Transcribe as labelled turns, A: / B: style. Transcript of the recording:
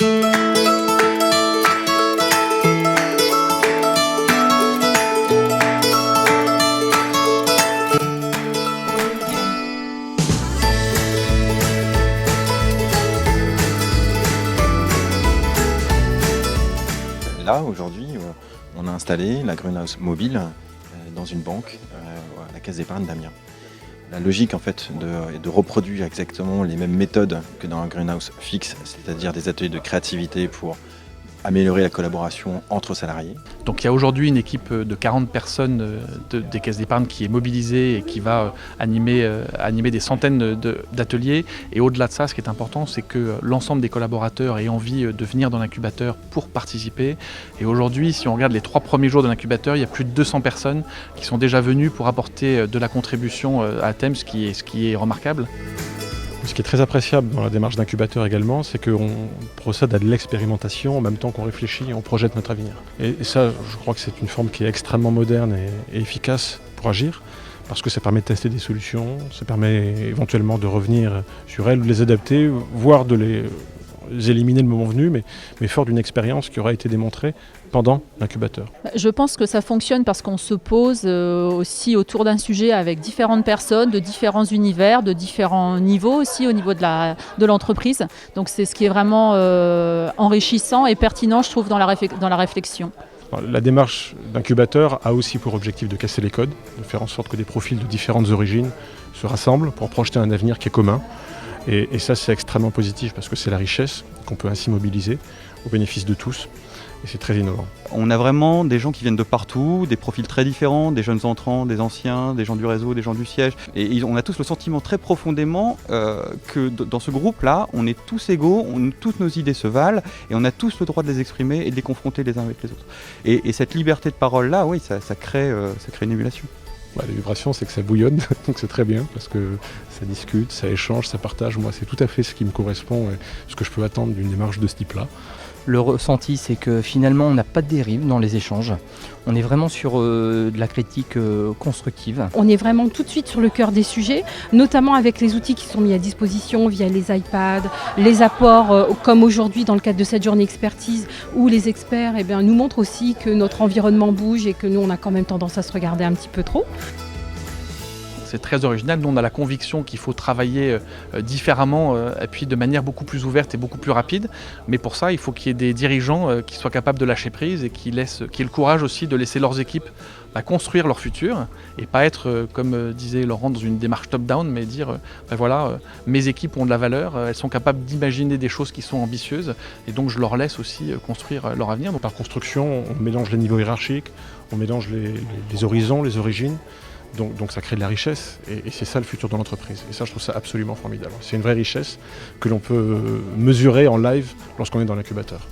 A: Là, aujourd'hui, on a installé la greenhouse mobile dans une banque, à la Caisse d'épargne d'Amiens. La logique en fait est de reproduire exactement les mêmes méthodes que dans un greenhouse fixe, c'est-à-dire des ateliers de créativité pour améliorer la collaboration entre salariés.
B: Donc il y a aujourd'hui une équipe de 40 personnes des caisses d'épargne qui est mobilisée et qui va animer des centaines d'ateliers. Et au-delà de ça, ce qui est important, c'est que l'ensemble des collaborateurs aient envie de venir dans l'incubateur pour participer. Et aujourd'hui, si on regarde les 3 premiers jours de l'incubateur, il y a plus de 200 personnes qui sont déjà venues pour apporter de la contribution à thème, ce qui est remarquable.
C: Ce qui est très appréciable dans la démarche d'incubateur également, c'est qu'on procède à de l'expérimentation en même temps qu'on réfléchit et on projette notre avenir. Et ça, je crois que c'est une forme qui est extrêmement moderne et efficace pour agir, parce que ça permet de tester des solutions, ça permet éventuellement de revenir sur elles, de les adapter, voire de les éliminer le moment venu, mais fort d'une expérience qui aura été démontrée pendant l'incubateur.
D: Je pense que ça fonctionne parce qu'on se pose aussi autour d'un sujet avec différentes personnes, de différents univers, de différents niveaux aussi au niveau de l'entreprise. Donc c'est ce qui est vraiment enrichissant et pertinent, je trouve, dans la réflexion.
C: La démarche d'incubateur a aussi pour objectif de casser les codes, de faire en sorte que des profils de différentes origines se rassemblent pour projeter un avenir qui est commun. Et ça, c'est extrêmement positif parce que c'est la richesse qu'on peut ainsi mobiliser au bénéfice de tous. Et c'est très innovant.
E: On a vraiment des gens qui viennent de partout, des profils très différents, des jeunes entrants, des anciens, des gens du réseau, des gens du siège. Et on a tous le sentiment très profondément que dans ce groupe-là, on est tous égaux, toutes nos idées se valent et on a tous le droit de les exprimer et de les confronter les uns avec les autres. Et cette liberté de parole-là, oui, ça crée une émulation.
C: Les vibrations, c'est que ça bouillonne, donc c'est très bien parce que ça discute, ça échange, ça partage. Moi, c'est tout à fait ce qui me correspond et ce que je peux attendre d'une démarche de ce type-là.
F: Le ressenti, c'est que finalement, on n'a pas de dérive dans les échanges. On est vraiment sur de la critique constructive.
G: On est vraiment tout de suite sur le cœur des sujets, notamment avec les outils qui sont mis à disposition via les iPads, les apports comme aujourd'hui dans le cadre de cette journée expertise où les experts nous montrent aussi que notre environnement bouge et que nous, on a quand même tendance à se regarder un petit peu trop.
B: C'est très original. Nous, on a la conviction qu'il faut travailler différemment et puis de manière beaucoup plus ouverte et beaucoup plus rapide. Mais pour ça, il faut qu'il y ait des dirigeants qui soient capables de lâcher prise et qui aient le courage aussi de laisser leurs équipes construire leur futur et pas être, comme disait Laurent, dans une démarche top-down, mais dire mes équipes ont de la valeur, elles sont capables d'imaginer des choses qui sont ambitieuses et donc je leur laisse aussi construire leur avenir.
C: Par construction, on mélange les niveaux hiérarchiques, on mélange les horizons, les origines. Donc ça crée de la richesse et c'est ça le futur de l'entreprise. Et ça, je trouve ça absolument formidable. C'est une vraie richesse que l'on peut mesurer en live lorsqu'on est dans l'incubateur.